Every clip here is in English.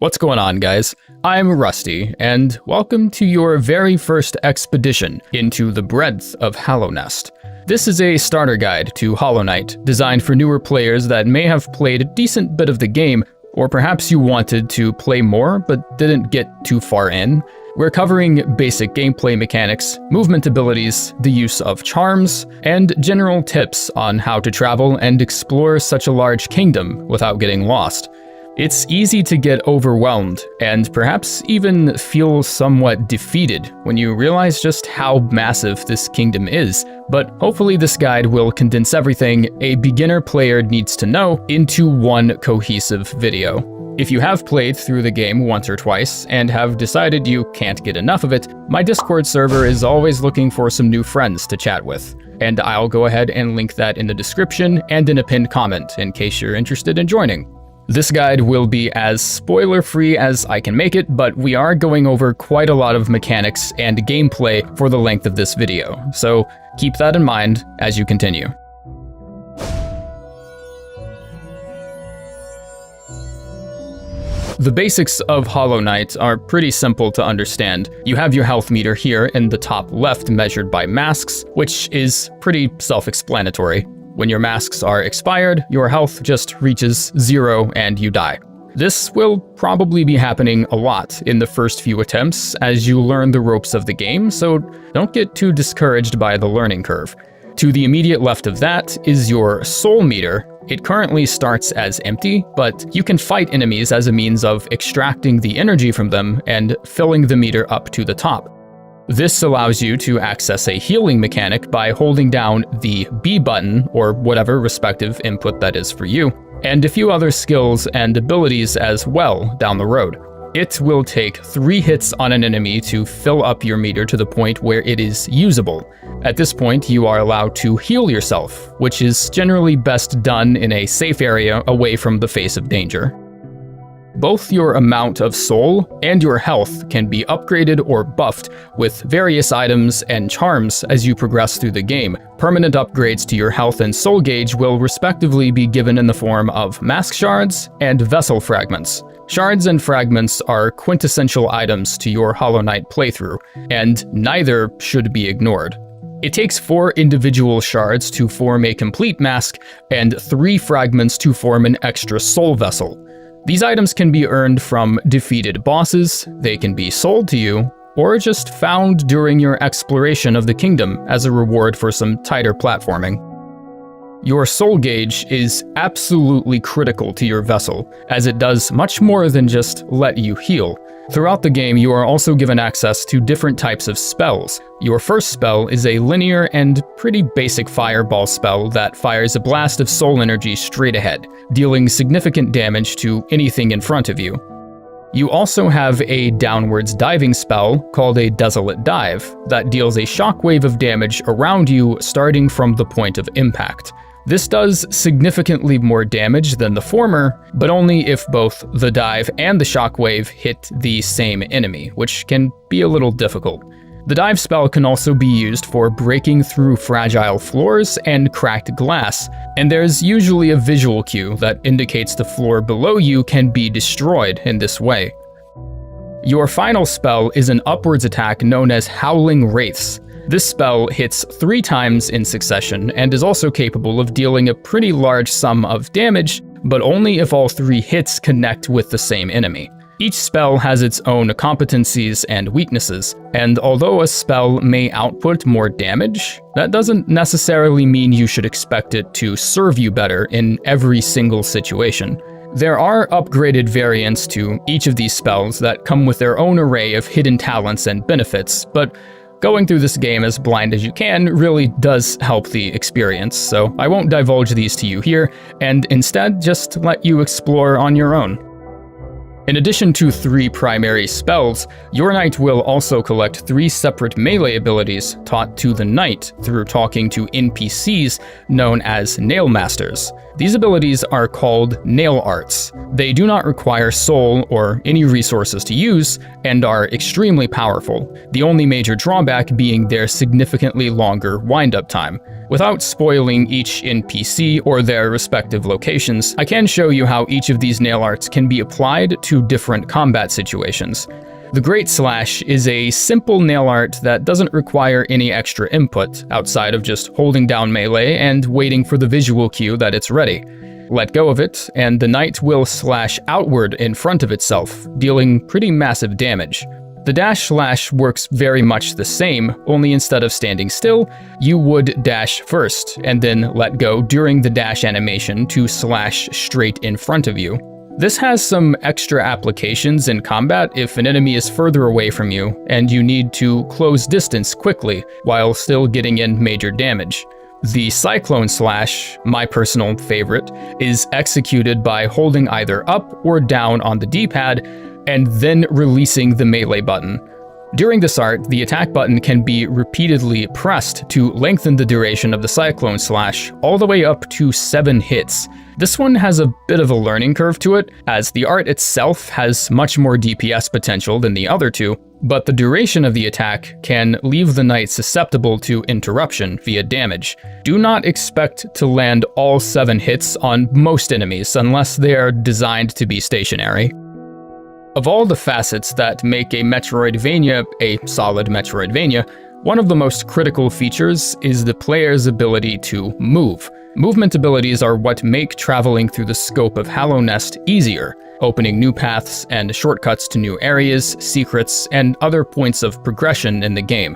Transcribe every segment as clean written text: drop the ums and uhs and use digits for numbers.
What's going on, guys? I'm Rusty, and welcome to your very first expedition into the breadth of Hallownest. This is a starter guide to Hollow Knight, designed for newer players that may have played a decent bit of the game, or perhaps you wanted to play more but didn't get too far in. We're covering basic gameplay mechanics, movement abilities, the use of charms, and general tips on how to travel and explore such a large kingdom without getting lost. It's easy to get overwhelmed, and perhaps even feel somewhat defeated when you realize just how massive this kingdom is, but hopefully this guide will condense everything a beginner player needs to know into one cohesive video. If you have played through the game once or twice and have decided you can't get enough of it, my Discord server is always looking for some new friends to chat with, and I'll go ahead and link that in the description and in a pinned comment in case you're interested in joining. This guide will be as spoiler-free as I can make it, but we are going over quite a lot of mechanics and gameplay for the length of this video, so keep that in mind as you continue. The basics of Hollow Knight are pretty simple to understand. You have your health meter here in the top left measured by masks, which is pretty self-explanatory. When your masks are expired, your health just reaches 0 and you die. This will probably be happening a lot in the first few attempts as you learn the ropes of the game, so don't get too discouraged by the learning curve. To the immediate left of that is your soul meter. It currently starts as empty, but you can fight enemies as a means of extracting the energy from them and filling the meter up to the top. This allows you to access a healing mechanic by holding down the B button, or whatever respective input that is for you, and a few other skills and abilities as well down the road. It will take 3 hits on an enemy to fill up your meter to the point where it is usable. At this point, you are allowed to heal yourself, which is generally best done in a safe area away from the face of danger. Both your amount of soul and your health can be upgraded or buffed with various items and charms as you progress through the game. Permanent upgrades to your health and soul gauge will respectively be given in the form of mask shards and vessel fragments. Shards and fragments are quintessential items to your Hollow Knight playthrough, and neither should be ignored. It takes 4 individual shards to form a complete mask, and 3 fragments to form an extra soul vessel. These items can be earned from defeated bosses, they can be sold to you, or just found during your exploration of the kingdom as a reward for some tighter platforming. Your soul gauge is absolutely critical to your vessel, as it does much more than just let you heal. Throughout the game, you are also given access to different types of spells. Your first spell is a linear and pretty basic fireball spell that fires a blast of soul energy straight ahead, dealing significant damage to anything in front of you. You also have a downwards diving spell called a Desolate Dive that deals a shockwave of damage around you starting from the point of impact. This does significantly more damage than the former, but only if both the dive and the shockwave hit the same enemy, which can be a little difficult. The dive spell can also be used for breaking through fragile floors and cracked glass, and there's usually a visual cue that indicates the floor below you can be destroyed in this way. Your final spell is an upwards attack known as Howling Wraiths. This spell hits 3 times in succession and is also capable of dealing a pretty large sum of damage, but only if all 3 hits connect with the same enemy. Each spell has its own competencies and weaknesses, and although a spell may output more damage, that doesn't necessarily mean you should expect it to serve you better in every single situation. There are upgraded variants to each of these spells that come with their own array of hidden talents and benefits, but going through this game as blind as you can really does help the experience, so I won't divulge these to you here, and instead just let you explore on your own. In addition to 3 primary spells, your knight will also collect 3 separate melee abilities taught to the knight through talking to NPCs known as Nail Masters. These abilities are called Nail Arts. They do not require soul or any resources to use, and are extremely powerful, the only major drawback being their significantly longer wind-up time. Without spoiling each NPC or their respective locations, I can show you how each of these nail arts can be applied to to different combat situations. The Great Slash is a simple nail art that doesn't require any extra input outside of just holding down melee and waiting for the visual cue that it's ready. Let go of it, and the knight will slash outward in front of itself, dealing pretty massive damage. The dash slash works very much the same, only instead of standing still, you would dash first, and then let go during the dash animation to slash straight in front of you. This has some extra applications in combat if an enemy is further away from you, and you need to close distance quickly, while still getting in major damage. The Cyclone Slash, my personal favorite, is executed by holding either up or down on the D-pad, and then releasing the melee button. During this art, the attack button can be repeatedly pressed to lengthen the duration of the Cyclone Slash all the way up to 7 hits. This one has a bit of a learning curve to it, as the art itself has much more DPS potential than the other two, but the duration of the attack can leave the knight susceptible to interruption via damage. Do not expect to land all 7 hits on most enemies unless they are designed to be stationary. Of all the facets that make a Metroidvania a solid Metroidvania, one of the most critical features is the player's ability to move. Movement abilities are what make traveling through the scope of Hallownest easier, opening new paths and shortcuts to new areas, secrets, and other points of progression in the game.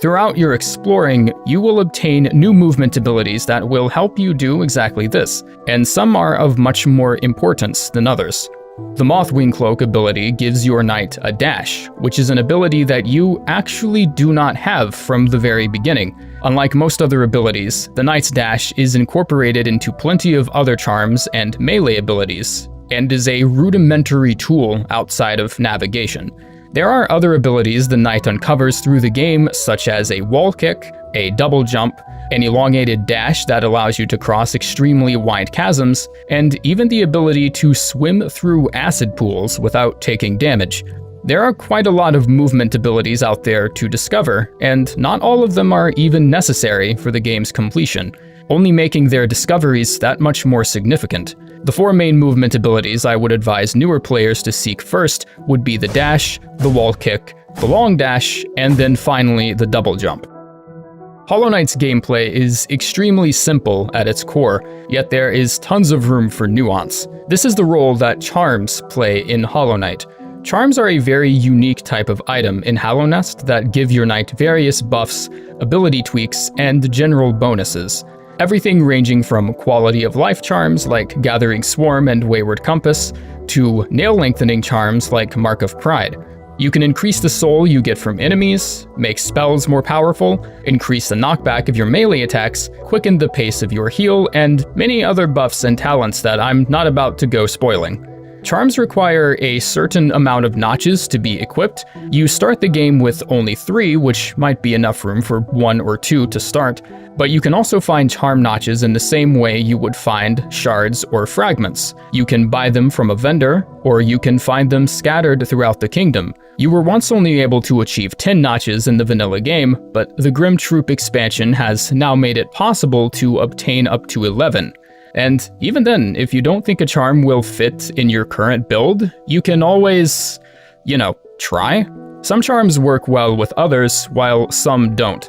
Throughout your exploring, you will obtain new movement abilities that will help you do exactly this, and some are of much more importance than others. The Mothwing Cloak ability gives your knight a dash, which is an ability that you actually do not have from the very beginning. Unlike most other abilities, the knight's dash is incorporated into plenty of other charms and melee abilities, and is a rudimentary tool outside of navigation. There are other abilities the knight uncovers through the game, such as a wall kick, a double jump, an elongated dash that allows you to cross extremely wide chasms, and even the ability to swim through acid pools without taking damage. There are quite a lot of movement abilities out there to discover, and not all of them are even necessary for the game's completion, only making their discoveries that much more significant. The 4 main movement abilities I would advise newer players to seek first would be the dash, the wall kick, the long dash, and then finally the double jump. Hollow Knight's gameplay is extremely simple at its core, yet there is tons of room for nuance. This is the role that charms play in Hollow Knight. Charms are a very unique type of item in Hallownest that give your knight various buffs, ability tweaks, and general bonuses. Everything ranging from quality of life charms like Gathering Swarm and Wayward Compass, to nail-lengthening charms like Mark of Pride. You can increase the soul you get from enemies, make spells more powerful, increase the knockback of your melee attacks, quicken the pace of your heal, and many other buffs and talents that I'm not about to go spoiling. Charms require a certain amount of notches to be equipped. You start the game with only 3, which might be enough room for 1 or 2 to start, but you can also find charm notches in the same way you would find shards or fragments. You can buy them from a vendor, or you can find them scattered throughout the kingdom. You were once only able to achieve 10 notches in the vanilla game, but the Grim Troop expansion has now made it possible to obtain up to 11. And even then, if you don't think a charm will fit in your current build, you can always, try. Some charms work well with others, while some don't.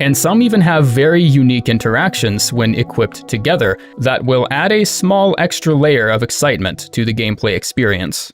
And some even have very unique interactions when equipped together that will add a small extra layer of excitement to the gameplay experience.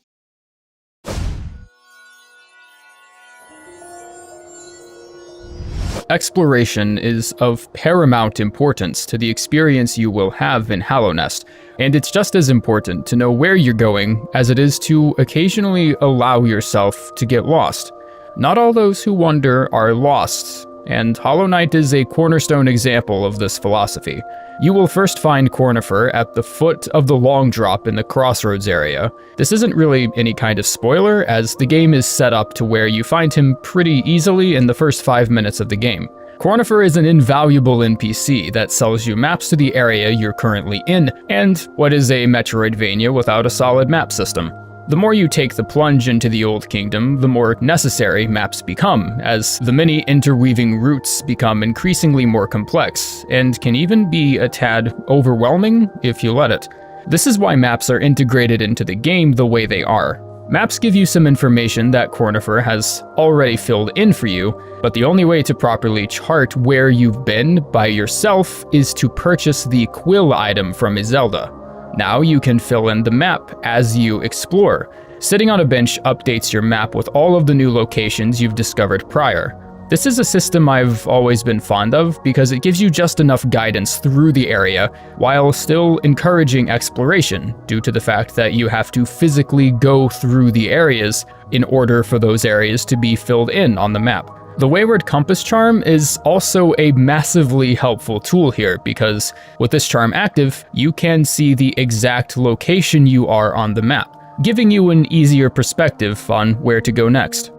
Exploration is of paramount importance to the experience you will have in Hallownest, and it's just as important to know where you're going as it is to occasionally allow yourself to get lost. Not all those who wander are lost, and Hollow Knight is a cornerstone example of this philosophy. You will first find Cornifer at the foot of the long drop in the Crossroads area. This isn't really any kind of spoiler, as the game is set up to where you find him pretty easily in the first 5 minutes of the game. Cornifer is an invaluable NPC that sells you maps to the area you're currently in, and what is a Metroidvania without a solid map system? The more you take the plunge into the Old Kingdom, the more necessary maps become, as the many interweaving routes become increasingly more complex, and can even be a tad overwhelming if you let it. This is why maps are integrated into the game the way they are. Maps give you some information that Cornifer has already filled in for you, but the only way to properly chart where you've been by yourself is to purchase the Quill item from Izelda. Now you can fill in the map as you explore. Sitting on a bench updates your map with all of the new locations you've discovered prior. This is a system I've always been fond of because it gives you just enough guidance through the area while still encouraging exploration due to the fact that you have to physically go through the areas in order for those areas to be filled in on the map. The Wayward Compass charm is also a massively helpful tool here because with this charm active, you can see the exact location you are on the map, giving you an easier perspective on where to go next.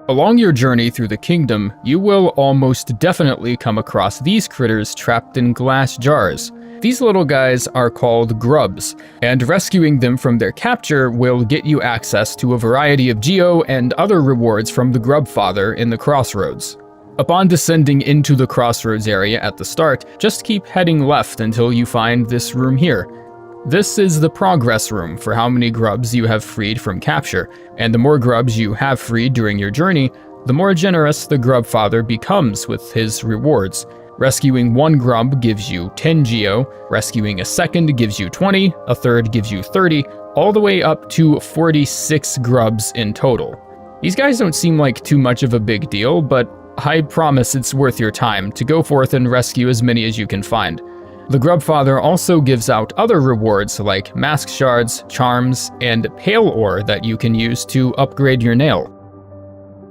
Along your journey through the kingdom, you will almost definitely come across these critters trapped in glass jars. These little guys are called grubs, and rescuing them from their capture will get you access to a variety of geo and other rewards from the Grub Father in the Crossroads. Upon descending into the Crossroads area at the start, just keep heading left until you find this room here. This is the progress room for how many grubs you have freed from capture, and the more grubs you have freed during your journey, the more generous the Grub Father becomes with his rewards. Rescuing one grub gives you 10 geo, rescuing a second gives you 20, a third gives you 30, all the way up to 46 grubs in total. These guys don't seem like too much of a big deal, but I promise it's worth your time to go forth and rescue as many as you can find. The Grub Father also gives out other rewards like mask shards, charms, and pale ore that you can use to upgrade your nail.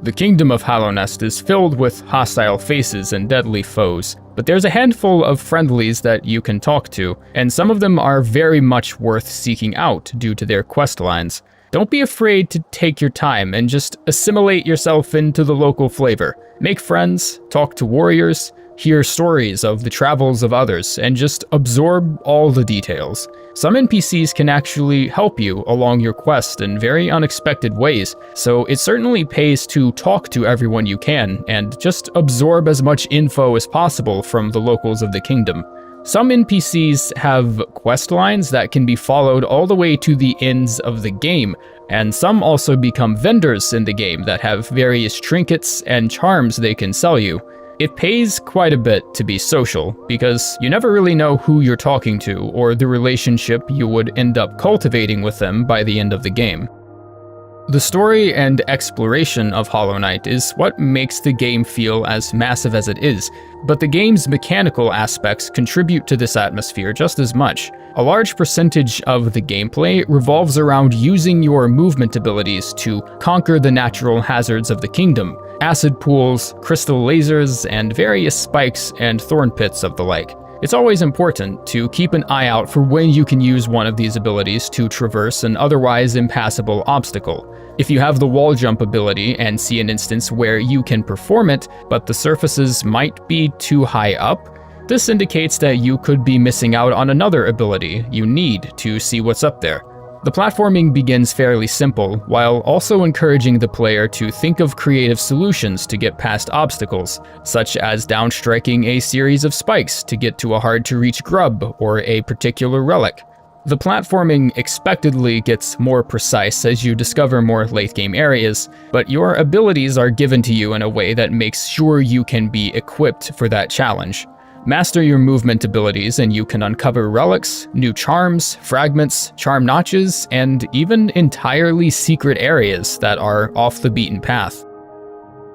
The kingdom of Hallownest is filled with hostile faces and deadly foes, but there's a handful of friendlies that you can talk to, and some of them are very much worth seeking out due to their quest lines. Don't be afraid to take your time and just assimilate yourself into the local flavor. Make friends, talk to warriors, hear stories of the travels of others, and just absorb all the details. Some NPCs can actually help you along your quest in very unexpected ways, so it certainly pays to talk to everyone you can and just absorb as much info as possible from the locals of the kingdom. Some NPCs have quest lines that can be followed all the way to the ends of the game, and some also become vendors in the game that have various trinkets and charms they can sell you. It pays quite a bit to be social, because you never really know who you're talking to or the relationship you would end up cultivating with them by the end of the game. The story and exploration of Hollow Knight is what makes the game feel as massive as it is, but the game's mechanical aspects contribute to this atmosphere just as much. A large percentage of the gameplay revolves around using your movement abilities to conquer the natural hazards of the kingdom. Acid pools, crystal lasers, and various spikes and thorn pits of the like. It's always important to keep an eye out for when you can use one of these abilities to traverse an otherwise impassable obstacle. If you have the wall jump ability and see an instance where you can perform it, but the surfaces might be too high up, this indicates that you could be missing out on another ability you need to see what's up there. The platforming begins fairly simple, while also encouraging the player to think of creative solutions to get past obstacles, such as downstriking a series of spikes to get to a hard-to-reach grub or a particular relic. The platforming expectedly gets more precise as you discover more late-game areas, but your abilities are given to you in a way that makes sure you can be equipped for that challenge. Master your movement abilities and you can uncover relics, new charms, fragments, charm notches, and even entirely secret areas that are off the beaten path.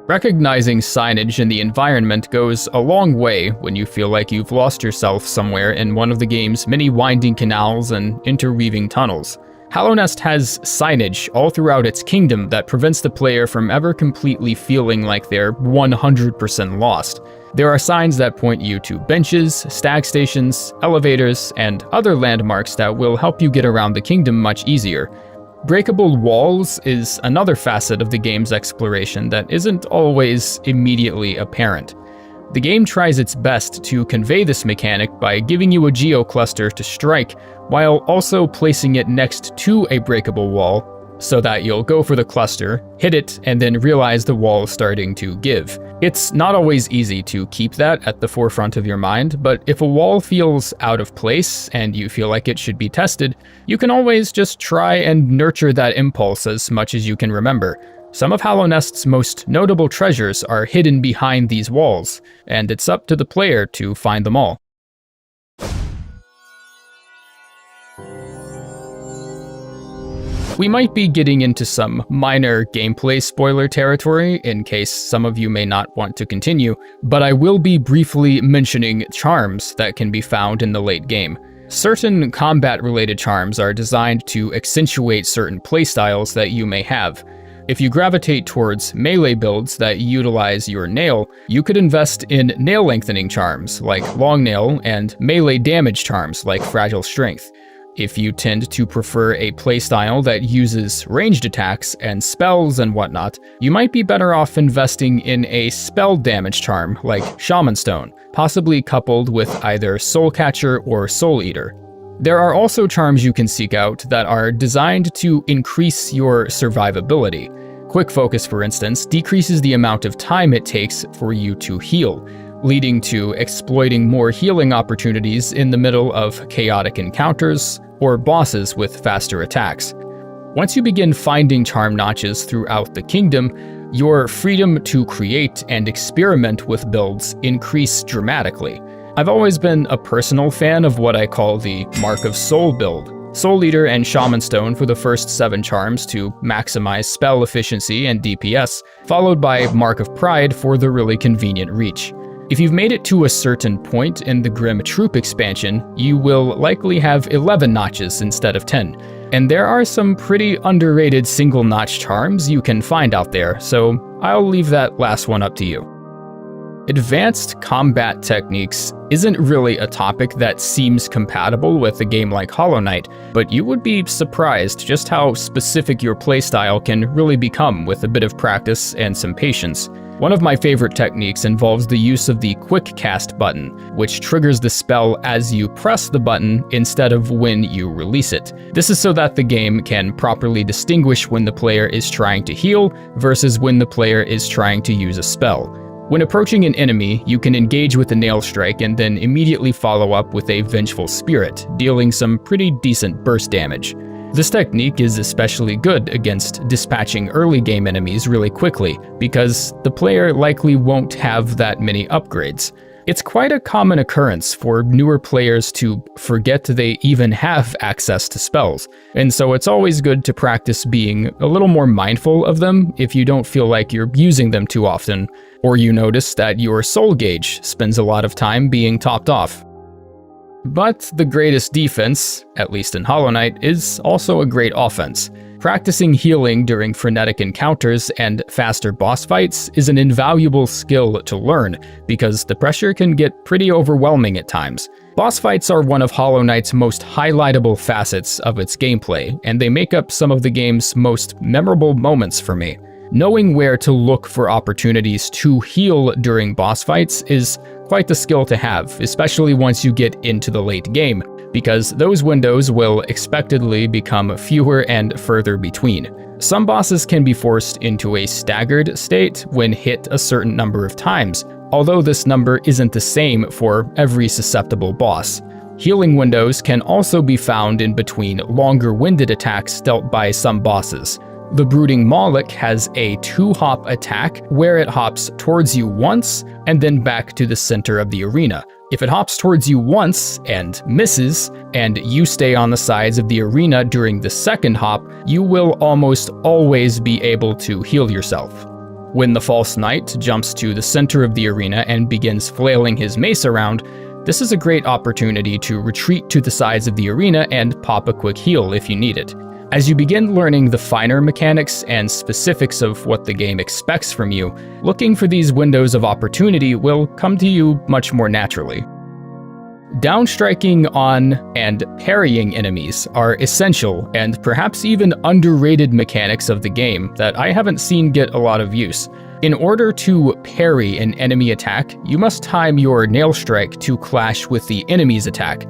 Recognizing signage in the environment goes a long way when you feel like you've lost yourself somewhere in one of the game's many winding canals and interweaving tunnels. Hallownest has signage all throughout its kingdom that prevents the player from ever completely feeling like they're 100% lost. There are signs that point you to benches, stag stations, elevators, and other landmarks that will help you get around the kingdom much easier. Breakable walls is another facet of the game's exploration that isn't always immediately apparent. The game tries its best to convey this mechanic by giving you a geo cluster to strike, while also placing it next to a breakable wall, so that you'll go for the cluster, hit it, and then realize the wall's starting to give. It's not always easy to keep that at the forefront of your mind, but if a wall feels out of place and you feel like it should be tested, you can always just try and nurture that impulse as much as you can remember. Some of Hallownest's most notable treasures are hidden behind these walls, and it's up to the player to find them all. We might be getting into some minor gameplay spoiler territory in case some of you may not want to continue, but I will be briefly mentioning charms that can be found in the late game. Certain combat-related charms are designed to accentuate certain playstyles that you may have. If you gravitate towards melee builds that utilize your nail, you could invest in nail lengthening charms like Long Nail and melee damage charms like Fragile Strength. If you tend to prefer a playstyle that uses ranged attacks and spells and whatnot, you might be better off investing in a spell damage charm like Shaman Stone, possibly coupled with either Soul Catcher or Soul Eater. There are also charms you can seek out that are designed to increase your survivability. Quick Focus, for instance, decreases the amount of time it takes for you to heal, leading to exploiting more healing opportunities in the middle of chaotic encounters or bosses with faster attacks. Once you begin finding charm notches throughout the kingdom, your freedom to create and experiment with builds increase dramatically. I've always been a personal fan of what I call the Mark of Soul build. Soul Eater and Shaman Stone for the first 7 charms to maximize spell efficiency and DPS, followed by Mark of Pride for the really convenient reach. If you've made it to a certain point in the Grim Troop expansion, you will likely have 11 notches instead of 10. And there are some pretty underrated single notch charms you can find out there, so I'll leave that last one up to you. Advanced combat techniques isn't really a topic that seems compatible with a game like Hollow Knight, but you would be surprised just how specific your playstyle can really become with a bit of practice and some patience. One of my favorite techniques involves the use of the Quick Cast button, which triggers the spell as you press the button instead of when you release it. This is so that the game can properly distinguish when the player is trying to heal versus when the player is trying to use a spell. When approaching an enemy, you can engage with a Nail Strike and then immediately follow up with a Vengeful Spirit, dealing some pretty decent burst damage. This technique is especially good against dispatching early game enemies really quickly, because the player likely won't have that many upgrades. It's quite a common occurrence for newer players to forget they even have access to spells, and so it's always good to practice being a little more mindful of them if you don't feel like you're using them too often, or you notice that your soul gauge spends a lot of time being topped off. But the greatest defense, at least in Hollow Knight, is also a great offense. Practicing healing during frenetic encounters and faster boss fights is an invaluable skill to learn, because the pressure can get pretty overwhelming at times. Boss fights are one of Hollow Knight's most highlightable facets of its gameplay, and they make up some of the game's most memorable moments for me. Knowing where to look for opportunities to heal during boss fights is quite the skill to have, especially once you get into the late game, because those windows will expectedly become fewer and further between. Some bosses can be forced into a staggered state when hit a certain number of times, although this number isn't the same for every susceptible boss. Healing windows can also be found in between longer-winded attacks dealt by some bosses. The Brooding Moloch has a 2-hop attack where it hops towards you once and then back to the center of the arena. If it hops towards you once and misses, and you stay on the sides of the arena during the second hop, you will almost always be able to heal yourself. When the False Knight jumps to the center of the arena and begins flailing his mace around, this is a great opportunity to retreat to the sides of the arena and pop a quick heal if you need it. As you begin learning the finer mechanics and specifics of what the game expects from you, looking for these windows of opportunity will come to you much more naturally. Downstriking on and parrying enemies are essential and perhaps even underrated mechanics of the game that I haven't seen get a lot of use. In order to parry an enemy attack, you must time your Nail Strike to clash with the enemy's attack.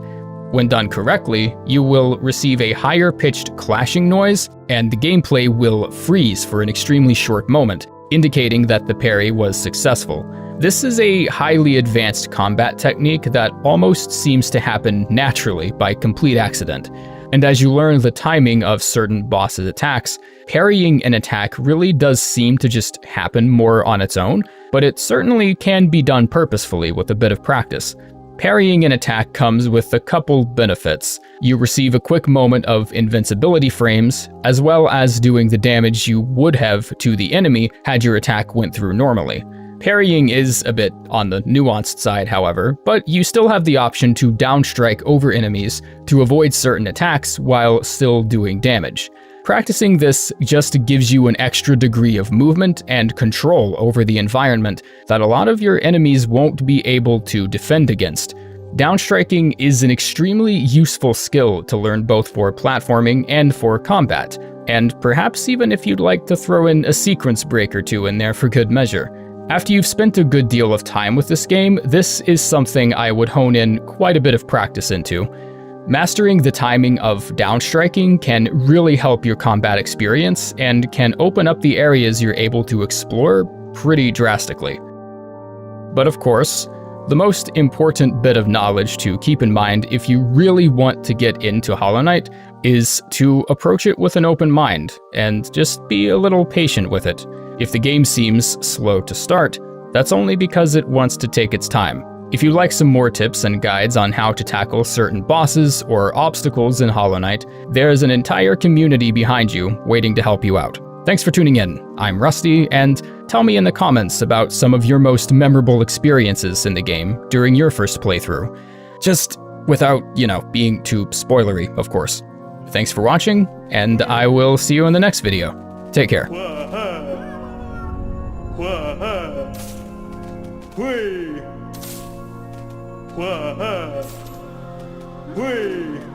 When done correctly, you will receive a higher pitched clashing noise, and the gameplay will freeze for an extremely short moment, indicating that the parry was successful. This is a highly advanced combat technique that almost seems to happen naturally by complete accident. And as you learn the timing of certain bosses' attacks, parrying an attack really does seem to just happen more on its own, but it certainly can be done purposefully with a bit of practice. Parrying an attack comes with a couple benefits. You receive a quick moment of invincibility frames, as well as doing the damage you would have to the enemy had your attack went through normally. Parrying is a bit on the nuanced side, however, but you still have the option to downstrike over enemies to avoid certain attacks while still doing damage. Practicing this just gives you an extra degree of movement and control over the environment that a lot of your enemies won't be able to defend against. Downstriking is an extremely useful skill to learn both for platforming and for combat, and perhaps even if you'd like to throw in a sequence break or two in there for good measure. After you've spent a good deal of time with this game, this is something I would hone in quite a bit of practice into. Mastering the timing of downstriking can really help your combat experience and can open up the areas you're able to explore pretty drastically. But of course, the most important bit of knowledge to keep in mind if you really want to get into Hollow Knight is to approach it with an open mind and just be a little patient with it. If the game seems slow to start, that's only because it wants to take its time. If you'd like some more tips and guides on how to tackle certain bosses or obstacles in Hollow Knight, there's an entire community behind you waiting to help you out. Thanks for tuning in. I'm Rusty, and tell me in the comments about some of your most memorable experiences in the game during your first playthrough. Just without, being too spoilery, of course. Thanks for watching, and I will see you in the next video. Take care. Whee!